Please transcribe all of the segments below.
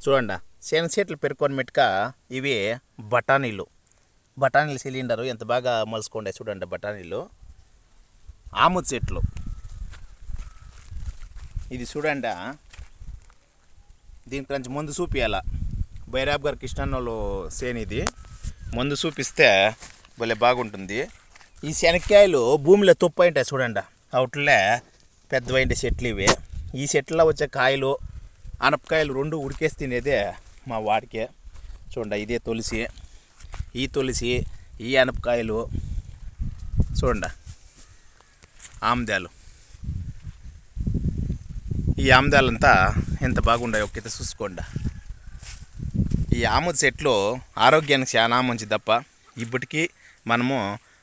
చూడండి శనగ చెట్లు పెరుకొని మెట్టుక ఇవి బఠానీలు సిలిండరు ఎంత బాగా మలుసుకోండే చూడండి. బఠానీలు ఆముద్ చెట్లు ఇది చూడండి. దీనికి కొంచెం ముందు చూపియాల. బైరాబ్ గారు కృష్ణన్నోళ్ళు సేను ఇది ముందు చూపిస్తే భలే బాగుంటుంది. ఈ శనక్కాయలు భూమిలో తొప్పయింటాయి చూడండి. అవుట్లే పెద్దవైండే చెట్లు ఇవి. ఈ చెట్లలో వచ్చే కాయలు అనపకాయలు రెండు ఉడికేసి తినేదే మా వాడికే. చూడండి ఇదే తులసి ఈ అనపకాయలు చూడండి. ఆముదాలు ఈ ఆముదాలంతా ఎంత బాగుండాయి ఒక్కైతే చూసుకోండి. ఈ ఆముద్ చెట్లు ఆరోగ్యానికి చాలా మంచిది తప్ప ఇప్పటికీ మనము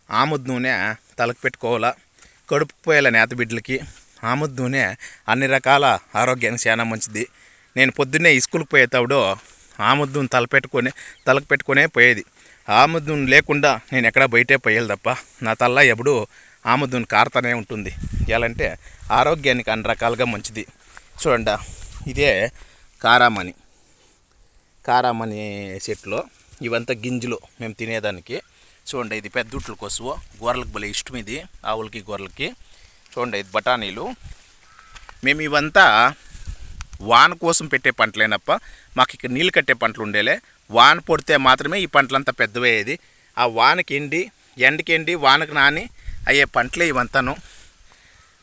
ఆముద్ నూనె తలకు పెట్టుకోవాలా. కడుపు పోయాల నేత బిడ్డలకి ఆముద్ నూనె అన్ని రకాల ఆరోగ్యానికి చాలా మంచిది. నేను పొద్దున్నే స్కూల్కి పోయేటప్పుడు ఆముద్ నూనె తలకు పెట్టుకునే పోయేది. ఆముద్ నూనె లేకుండా నేను ఎక్కడ బయటే పోయేది తప్ప నా తల్ల ఎప్పుడు ఆముద్ నూనె కారుతూనే ఉంటుంది. ఎలాంటే ఆరోగ్యానికి అన్ని రకాలుగా మంచిది. చూడండి ఇదే కారామణి చెట్లు. ఇవంతా గింజలు మేము తినేదానికి. చూడండి ఇది పెద్దూట్ల కోసము గొర్రెలకు భలే ఇష్టం ఇది, ఆవులకి గొర్రెలకి. చూడండి ఇది బఠానీలు. మేము ఇవంతా వాన కోసం పెట్టే పంటలేనప్ప మాకు ఇక్కడ నీళ్ళు కట్టే పంటలు ఉండేలే. వాన పడితే మాత్రమే ఈ పంటలంతా పెద్దవయ్యేది. ఆ వానకి ఎండకి వానకు నాని అయ్యే పంటలే ఇవంతాను.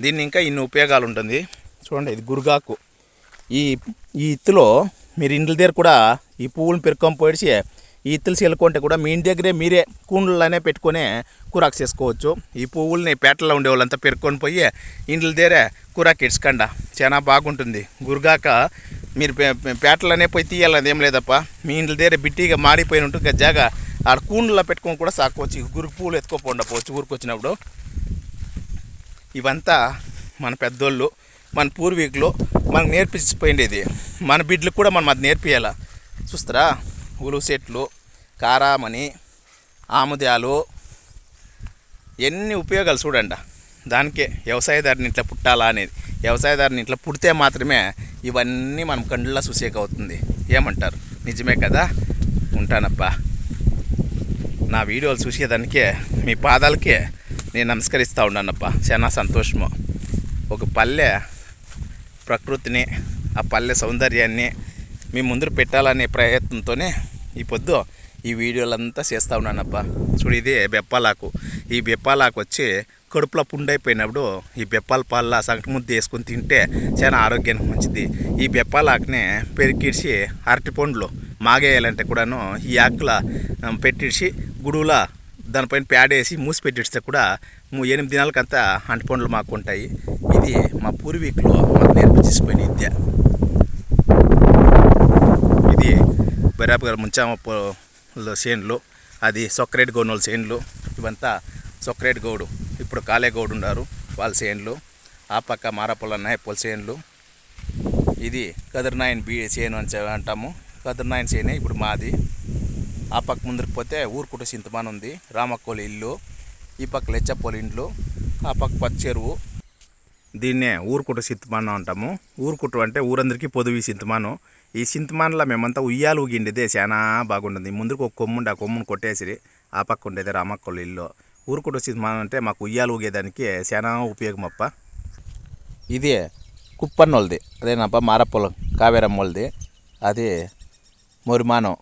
దీన్ని ఇంకా ఇన్ని ఉపయోగాలు ఉంటుంది. చూడండి ఇది గురుగాకు. ఈ ఇత్తులో మీరు ఇండ్ల దగ్గర కూడా ఈ పువ్వులను పెరుక్కొని పోయిసి ఈ ఇత్తులు చల్లుకుంటే కూడా మీ ఇంటి దగ్గరే మీరే కూండ్లనే పెట్టుకొని కూరాకు చేసుకోవచ్చు. ఈ పువ్వుల్ని పేటల్లో ఉండే వాళ్ళంతా పెరుక్కొని పోయి ఇండ్ల దగ్గరే కూరాకు ఇడ్చుకండా చాలా బాగుంటుంది. గురుగాక మీరు పేటలోనే పోయి తీయాలని ఏం లేదప్ప. మీ ఇండ్ల దగ్గర బిట్టిగా మాడిపోయిన ఉంటుంది జాగా ఆడ కూండ్లలో పెట్టుకొని కూడా సాకోవచ్చు. గురుకు పువ్వులు ఎత్తుకోపోండపోవచ్చు ఊరికి వచ్చినప్పుడు. ఇవంతా మన పెద్దోళ్ళు మన పూర్వీకులు మనకు నేర్పించిపోయిండేది. మన బిడ్డలకు కూడా మనం అది నేర్పియాల. చూస్తారా ఉలువ చెట్లు, కారామణి, ఆముదాలు ఎన్ని ఉపయోగాలు చూడండి. దానికే వ్యవసాయదారుని ఇట్లా పుట్టాలా అనేది. వ్యవసాయదారుని ఇట్లా పుడితే మాత్రమే ఇవన్నీ మనం కండ్లా చూసేక అవుతుంది. ఏమంటారు? నిజమే కదా. ఉంటానప్పా. నా వీడియోలు చూసేదానికే మీ పాదాలకే నేను నమస్కరిస్తూ ఉన్నానప్పా. చాలా సంతోషము. ఒక పల్లె ప్రకృతిని ఆ పల్లె సౌందర్యాన్ని మీ ముందు పెట్టాలనే ప్రయత్నంతోనే ఈ పొద్దు ఈ వీడియోలంతా చేస్తూ ఉన్నానప్పా. చూడు ఇది బెప్పాలాకు. ఈ బెప్పాలాకు వచ్చి కడుపులో పుండైపోయినప్పుడు ఈ బెప్పాల పాల సంకటి ముద్ద వేసుకొని తింటే చాలా ఆరోగ్యానికి మంచిది. ఈ బెప్పాలాకుని పెరికిడిచి అరటి పండ్లు మాగేయాలంటే కూడాను ఈ ఆకుల పెట్టిడిచి గుడువులా దానిపైన పేడేసి మూసి పెట్టిస్తే కూడా 8 దినాలకంతా అంటి పండ్లు మాకుంటాయి. ఇది మా పూర్వీకులు మాకు నేర్పించేసిపోయిన విద్య. ఇది బైరాబ్ గారు ముంచామప్ప చేనులు, అది సొక్కరెడ్డి గౌనోళ్ళ చేనులు. ఇవంతా సొక్కరెడ్డి గౌడు ఇప్పుడు కాలే గౌడు ఉన్నారు వాళ్ళ చేనులు. ఆ పక్క మారాపొల నాయపొల చేనులు. ఇది కదిరినాయన చేను అని అంటాము. కదిరినాయన చేనే ఇప్పుడు మాది. ఆ పక్క ముందుకు పోతే ఊరుకుట సింతమాన్ ఉంది, రామక్కోలి ఇల్లు. ఈ పక్క లెచ్చపోలి ఇండ్లు, ఆ పక్క పచ్చ చెరువు. దీన్నే ఊరుకుట సింతమానం అంటాము. ఊరుకుట అంటే ఊరందరికీ పొదువి సింతమానం. ఈ సింతమాన్లో మేమంతా ఉయ్యాలు ఊగిండేదే చాలా బాగుంటుంది. ముందుకు ఒక కొమ్ముండి ఆ కొమ్మును కొట్టేసి ఆ పక్క ఉండేది రామక్కోలి ఇల్లు. ఊరుకుట సింతమానం అంటే మాకు ఉయ్యాలు ఊగేదానికి చాలా ఉపయోగమప్ప. ఇది కుప్పన్నోళ్ళది, అదేనప్ప మారప్పొలం కావేరమ్మోళ్ళది. అది మొరిమానం,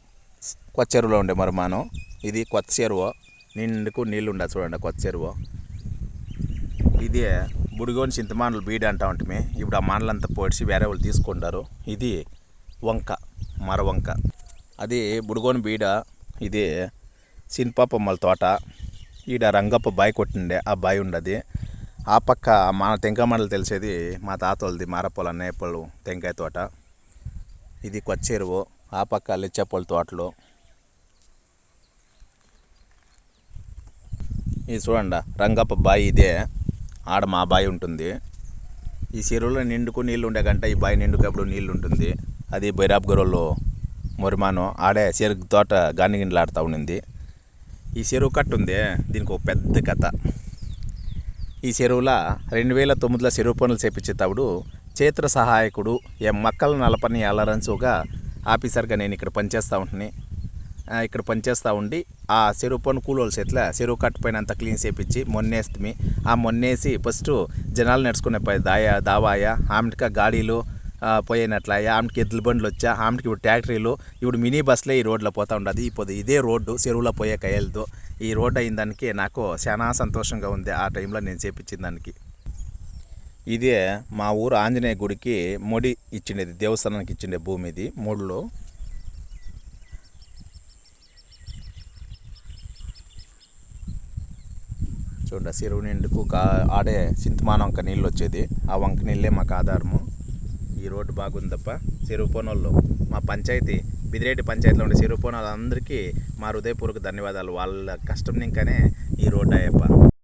కొత్త చెరువులో ఉండే మొరిమానం. ఇది కొత్త చెరువు, నిండుకు నీళ్ళు ఉండ చూడండి కొత్త చెరువు. ఇది బుడిగోని చింతమానులు బీడ అంటా ఉంటుంది. ఇప్పుడు ఆ మానలంతా పోడ్చి వేరే వాళ్ళు తీసుకుంటారు. ఇది వంక, మరవంక. అది బుడిగోని బీడ. ఇది సిన్పాపమ్మల తోట. ఈడ రంగప్ప బాయి కొట్టిండే ఆ బాయి ఉండదు. ఆ పక్క మన టెంకాయ మండలు తెలిసేది మా తాతోళ్ళది మారప్పొల అన్నయ్యపళ్ళు టెంకాయ తోట. ఇది కొత్త చెరువు. ఆ పక్క లెచ్చపొల తోటలు. ఇది చూడండి రంగప్ప బాయి. ఇదే ఆడ మా బాయి ఉంటుంది. ఈ చెరువులో నిండుకు నీళ్ళు ఉండే గంట ఈ బాయి నిండుకప్పుడు నీళ్ళు ఉంటుంది. అది బైరాబ్ గరోళ్ళు మొరిమానం. ఆడే చెరుకు తోట గానిగిండ్లు ఆడుతూ ఉండింది. ఈ చెరువు కట్టు ఉంది, దీనికి ఒక పెద్ద కథ. ఈ చెరువులో 2009లో చెరువు పనులు చేపించేటప్పుడు క్షేత్ర సహాయకుడు మక్కల నలపని అలరంచుగా ఆఫీసర్గా నేను ఇక్కడ పనిచేస్తూ ఉంటుని. ఇక్కడ పనిచేస్తూ ఉండి ఆ చెరువు పని కూలోళ్ళు చేతిలో చెరువు కట్ట పైన అంతా క్లీన్ చేపించి మొన్నేస్తుంది. ఆ మొన్నేసి ఫస్ట్ జనాలు నడుచుకునే దావాయ ఆమెటిక గాడీలు పోయినట్లయ్యా, ఆమెకి ఎద్దుల బండ్లు వచ్చా, ఆమెకి ఇప్పుడు ట్యాక్టరీలు, ఇప్పుడు మినీ బస్సులే ఈ రోడ్లో పోతూ ఉండదు. ఇప్పుడు ఇదే రోడ్డు చెరువులో పోయే కయ్యలతో ఈ రోడ్డు అయిన దానికి నాకు చాలా సంతోషంగా ఉంది ఆ టైంలో నేను చేపించిన దానికి. ఇదే మా ఊరు ఆంజనేయ గుడికి మొడి ఇచ్చిండేది, దేవస్థానానికి ఇచ్చిండే భూమి ఇది. మూడులో చూడ చెరువు నిండుకు ఆడే సింతమాన వంక నీళ్ళు వచ్చేది. ఆ వంక నీళ్ళే మాకు ఆధారము. ఈ రోడ్డు బాగుందప్ప. చెరువు పోనోళ్ళు మా పంచాయతీ బిదిరెడ్డి పంచాయతీలో ఉండే చెరువు పోనోళ్ళందరికీ మా హృదయపూర్వక ధన్యవాదాలు. వాళ్ళ కష్టం ఇంకానే ఈ రోడ్డు అయ్యప్ప.